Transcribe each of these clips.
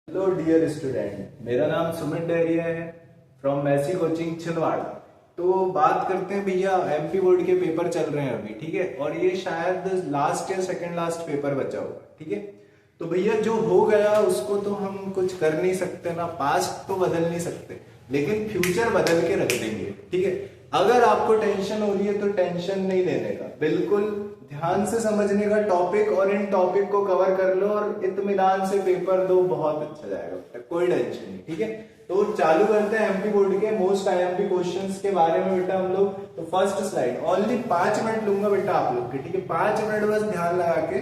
Hello dear student, मेरा नाम सुमित डहरिया है फ्रॉम मैसी कोचिंग छिंदवाड़ा। तो बात करते हैं भैया, एमपी बोर्ड के पेपर चल रहे हैं अभी, ठीक है। और ये शायद लास्ट या सेकंड लास्ट पेपर बचा होगा, ठीक है। तो भैया जो हो गया उसको तो हम कुछ कर नहीं सकते ना, पास्ट तो बदल नहीं सकते, लेकिन फ्यूचर बदल के रख देंगे, ठीक है। अगर आपको टेंशन हो रही है तो टेंशन नहीं लेने का, बिल्कुल ध्यान से समझने का टॉपिक, और इन टॉपिक को कवर कर लो और इत्मीनान से पेपर दो, बहुत अच्छा जाएगा, कोई टेंशन नहीं, ठीक है। तो चालू करते हैं एमपी बोर्ड के मोस्ट आईएमपी क्वेश्चंस के बारे में बेटा हम लोग। तो फर्स्ट स्लाइड, ओनली 5 मिनट लूंगा बेटा आप लोग के, ठीक है। 5 मिनट बस ध्यान लगा के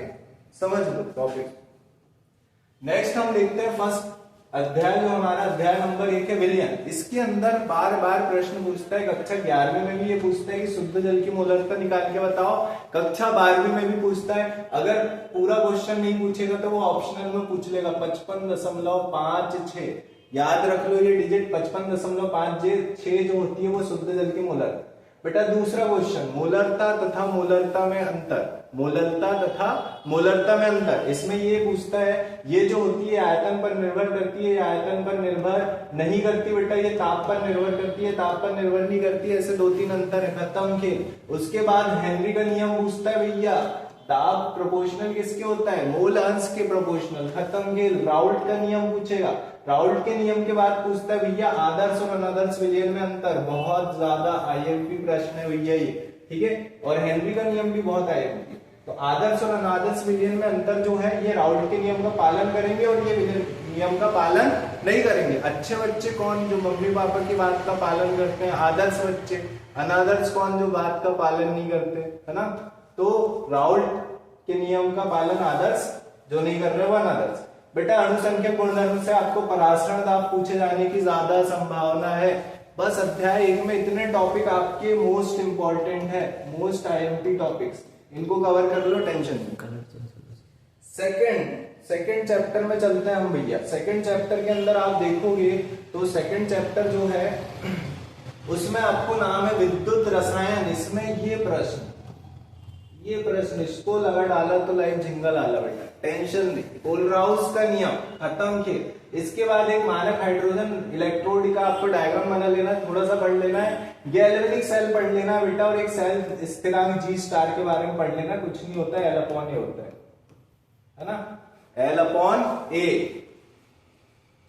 समझ लो टॉपिक। नेक्स्ट हम देखते हैं फर्स्ट अध्याय, जो हमारा अध्याय नंबर 1 है विलयन। इसके अंदर बार बार प्रश्न पूछता है, कक्षा 11वीं में भी ये पूछता है कि शुद्ध जल की मोलरता निकाल के बताओ। कक्षा 12वीं में भी पूछता है, अगर पूरा क्वेश्चन नहीं पूछेगा तो वो ऑप्शनल में पूछ लेगा। 55.56 याद रख लो ये डिजिट, 55.56 जो होती है वो शुद्ध जल की मोलरता। बेटा दूसरा क्वेश्चन, मोलरता तथा मोलरता में अंतर, मोलरता तथा मोलरता में अंतर। इसमें ये पूछता है, ये जो होती है आयतन पर निर्भर करती है, आयतन पर निर्भर नहीं करती बेटा, ये ताप पर निर्भर करती है, ताप पर निर्भर नहीं करती। ऐसे 2-3 अंतर है, खत्म खेल। उसके बाद हेनरी का नियम पूछता है भैया, दाब प्रोपोर्शनल किसके होता है, मोल अंश के प्रोपोर्शनल, खत्म खेल। राउल्ट का नियम पूछेगा, राउल्ट के नियम के बाद पूछता है भैया आदर्श और अनादर्श विलयन में अंतर। बहुत ज्यादा आईएमपी प्रश्न है भैया ये, ठीक है। और हेनरी का नियम भी बहुत आईएमपी। तो आदर्श और अनादर्श विलयन में अंतर जो है, ये राउल्ट के नियम का पालन करेंगे और ये नियम का पालन नहीं करेंगे। अच्छे बच्चे कौन, जो मम्मी पापा की बात का पालन करते हैं, आदर्श बच्चे। अनादर्श कौन, जो बात का पालन नहीं करते, है ना। तो राउल्ट के नियम का पालन आदर्श, जो नहीं कर रहे वो अनादर्श। बेटा अणुसंख्या गुणधर्म से आपको परासरण दाब पूछे जाने की ज्यादा संभावना है। बस अध्याय 1 में इतने टॉपिक आपके मोस्ट इंपॉर्टेंट है, मोस्ट आईएमपी टॉपिक्स, इनको कवर कर लो, टेंशन नहीं। सेकंड चैप्टर में चलते हैं हम भैया। सेकंड चैप्टर के अंदर आप देखोगे तो सेकंड चैप्टर जो है उसमें आपको नाम है विद्युत रसायन। इसमें ये प्रश्न इसको लगा डाला तो लाइव झिंगल आला बेटा, टेंशन नहीं। कोलराउस का नियम, खत्म खेल। इसके बाद एक मानक हाइड्रोजन इलेक्ट्रोड का आपको डायग्राम बना लेना है, थोड़ा सा पढ़ लेना है। गैल्वेनिक सेल पढ़ लेना बेटा, और एक सेल स्थिरांक जी स्टार के बारे में पढ़ लेना। कुछ नहीं होता है, L/A होता है ना, L/A,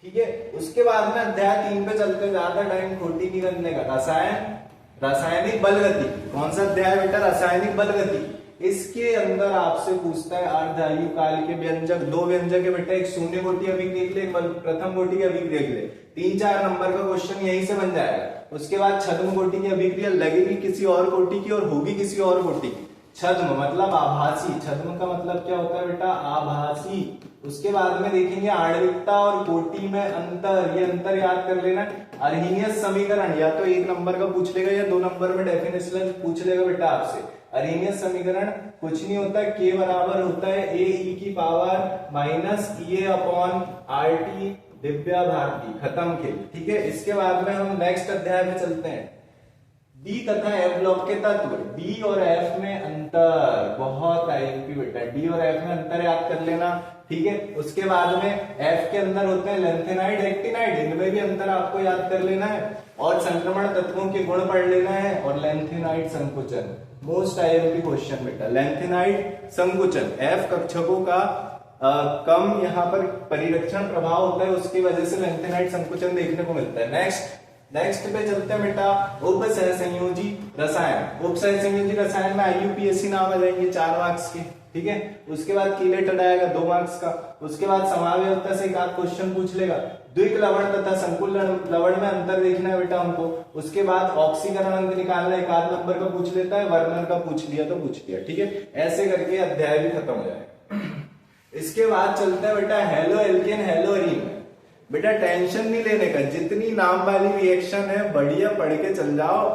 ठीक है। उसके बाद में अध्याय 3 पे चलते, ज्यादा टाइम खोटी नहीं करने का। रासायनिक बल गति। कौन सा अध्याय बेटा, रासायनिक बल गति। इसके अंदर आपसे पूछता है अर्धायु काल के व्यंजक। 2 व्यंजक है बेटा, एक शून्य कोटि अभिक्रियक ले, प्रथम कोटि की अभिक्रियक ले। 3-4 नंबर का क्वेश्चन यहीं से बन जाएगा। उसके बाद छद्म कोटि की अभिक्रिया लगेगी किसी और कोटि की और होगी किसी और कोटि की। छद्म मतलब आभासी, छद्म का मतलब क्या होता है बेटा, आभासी। उसके बाद में देखेंगे आणविकता और कोटि में अंतर, ये अंतर याद कर लेना। अर्हीनियस समीकरण या तो 1 नंबर का पूछ लेगा या 2 नंबर में डेफिनेशन पूछ लेगा बेटा आपसे। अर्हीनियस समीकरण कुछ नहीं होता, के बराबर होता है AE⁻⁻ दिव्या भारती, खत्म खेल, ठीक है। इसके बाद में हम नेक्स्ट अध्याय में चलते हैं। डी तथा एफ ब्लॉक के तत्व, डी और एफ में अंतर, बहुत आईएमपी बेटा, डी और एफ में अंतर याद कर लेना, ठीक है। उसके बाद में एफ के अंदर होते हैं लेंथेनाइड, एक्टिनाइड, इनमें भी अंतर आपको याद कर लेना है। और संक्रमण तत्वों के गुण पढ़ लेना है। और लेंथेनाइड संकुचन, मोस्ट आईएमपी क्वेश्चन बेटा, लेंथेनाइड संकुचन। एफ कक्षकों का कम यहाँ पर परिरक्षण प्रभाव होता है, उसकी वजह से लेंथेनाइड संकुचन देखने को मिलता है। नेक्स्ट पे चलते हैं बेटा, उपसहसंयोजी रसायन। उपसहसंयोजी रसायन में IUPAC नाम आ जाएंगे 4 मार्क्स के, ठीक है। उसके बाद कीलेटेड आएगा 2 मार्क्स का। उसके बाद समावयवता से एक आध क्वेश्चन पूछ लेगा। द्विक लवण तथा संकुल लवण में अंतर देखना है बेटा हमको। उसके बाद ऑक्सीकरण अंक निकालना, एक आध नंबर का पूछ लेता है, वर्नर का पूछ लिया तो पूछ लिया, ठीक है। ऐसे करके अध्याय भी खत्म हो जाएगा। इसके बाद चलता है बेटा हेलो एल्केन हेलो एरीन। बेटा टेंशन नहीं लेने का, जितनी नाम वाली रिएक्शन है बढ़िया पढ़ के चल जाओ,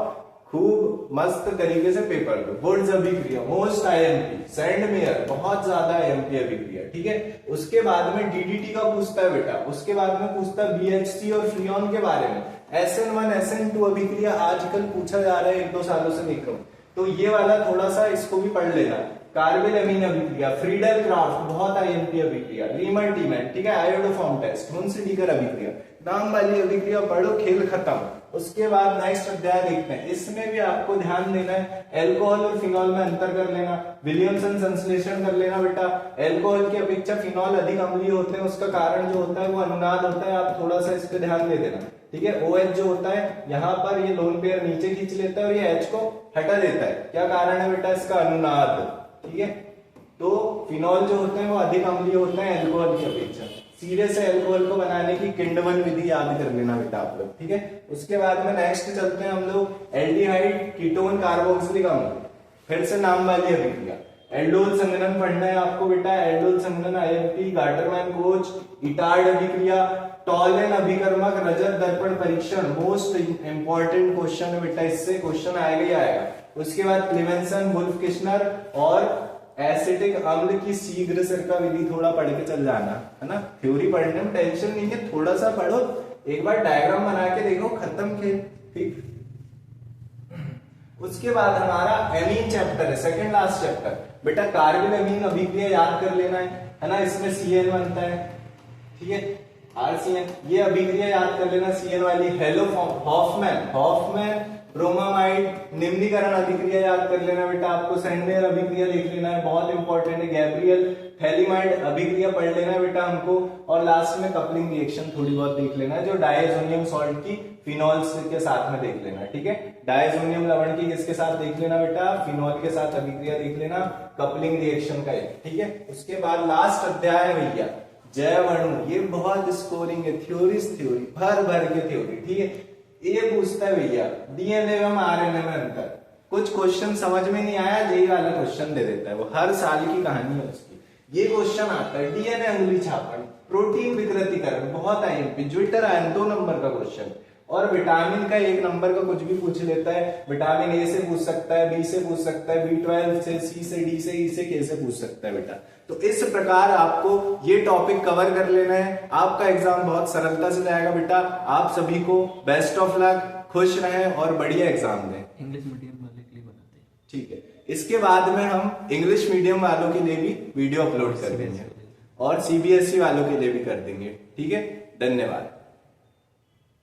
खूब मस्त तरीके से पेपर दो। वुड्स अभिक्रिया, मोस्ट आईएमपी। सैंडमेयर, बहुत ज्यादा आईएमपी अभिक्रिया, ठीक है। उसके बाद में डीडीटी का पूछता है बेटा। उसके बाद में पूछता है BHC और फ्रियोन के बारे में। SN1 SN2 अभिक्रिया आजकल पूछा जा रहा है, 1-2 सालों से देख रहा हूं, तो ये वाला थोड़ा सा इसको भी पढ़ लेना। कार्बिल अमीन अभिक्रिया, फ्रीडल क्राफ्ट बहुत आईएमपी अभिक्रिया, रीमन टीमैन, ठीक है, आयोडोफॉर्म टेस्ट, हुंस-डीकर अभिक्रिया, नाम वाली अभिक्रिया पढ़ो, खेल खत्म। उसके बाद नेक्स्ट अध्याय देखते हैं, इसमें भी आपको ध्यान देना है, अल्कोहल और फिनॉल में अंतर कर लेना, विलियमसन संश्लेषण कर लेना बेटा। अल्कोहल की अपेक्षा फिनॉल अधिक अम्लीय होते हैं, उसका कारण जो होता है वो अनुनाद होता है, आप थोड़ा सा इस पे ध्यान दे देना, ठीक है। OH जो होता है यहाँ पर ये लोन पेयर नीचे खींच लेता है और ये H को हटा देता है, क्या कारण है बेटा इसका? अनुनाद, ठीक है। तो फिनॉल जो होते हैं वो अधिक अम्लीय होते हैं अल्कोहल की अपेक्षा। सीधे से अल्कोहल को बनाने की किंडमन विधि याद कर लेना बेटा आप लोग, ठीक है। उसके बाद में नेक्स्ट चलते हैं हम लोग एल्डिहाइड कीटोन कार्बोक्सिलिक अम्ल, फिर से नाम वाली अभिक्रिया। एल्डोल संघनन पढ़ना है आपको बेटा, एल्डोल संघनन आईएमपी, गाटरमैन कोच, इटार्ड अभिक्रिया, टॉलन अभिकर्मक, रजत दर्पण परीक्षण, मोस्ट इंपॉर्टेंट क्वेश्चन है बेटा, इससे क्वेश्चन आएगा ही आएगा। उसके बाद क्लिवेंसन, वुल्फ किश्नर और एसिटिक अम्ल की शीघ्र सिरका विधि थोड़ा पढ़ के चल जाना, है ना। थ्योरी पढ़ने में टेंशन नहीं है, थोड़ा सा पढ़ो, एक बार डायग्राम बना के देखो, खत्म खेल, ठीक। उसके बाद हमारा एमीन चैप्टर है, सेकंड लास्ट चैप्टर बेटा, कार्बिल अमीन अभिक्रिया याद कर लेना है ना। इसमें CN बनता है, ठीक है, RCN, ये अभिक्रिया याद कर लेना CN वाली। हेलो हॉफमैन ब्रोमामाइड निम्नीकरण अभिक्रिया याद कर लेना बेटा, आपको सेंडेर अभिक्रिया देख लेना है, बहुत इंपॉर्टेंट है। गैब्रियल थैलीमाइड अभिक्रिया पढ़ लेना बेटा हमको, और लास्ट में कपलिंग रिएक्शन थोड़ी बहुत देख लेना है, जो डायजोनियम सॉल्ट की फिनॉल्स के साथ में देख लेना, ठीक है। डायजोनियम लवण की किसके साथ देख लेना बेटा? फिनॉल के साथ अभिक्रिया देख लेना, कपलिंग रिएक्शन का एक, ठीक है। उसके बाद लास्ट अध्याय है भैया जैव अणु, ये बहुत स्कोरिंग है, थ्योरी भर भर के थ्योरी, ठीक है। ये पूछता है भैया DNA एवं RNA में अंतर, कुछ क्वेश्चन समझ में नहीं आया, यही वाला क्वेश्चन दे देता है, वो हर साल की कहानी है उसकी। ये क्वेश्चन आता है DNA अंगुली छापन, प्रोटीन विकृतीकरण, बहुत आईएमपी, ज्विटर आयन 2 नंबर का क्वेश्चन, और विटामिन का 1 नंबर का कुछ भी पूछ लेता है। विटामिन A से पूछ सकता है, B से पूछ सकता है, B12 से, C से, D से, E से, K से पूछ सकता है बेटा। तो इस प्रकार आपको ये टॉपिक कवर कर लेना है, आपका एग्जाम बहुत सरलता से जाएगा बेटा। आप सभी को बेस्ट ऑफ लक, खुश रहें और बढ़िया एग्जाम दें। इंग्लिश मीडियम वाले के लिए बनाते हैं, ठीक है। इसके बाद में हम इंग्लिश मीडियम वालों के लिए भी वीडियो अपलोड कर देंगे और CBSE वालों के लिए भी कर देंगे, ठीक है। धन्यवाद।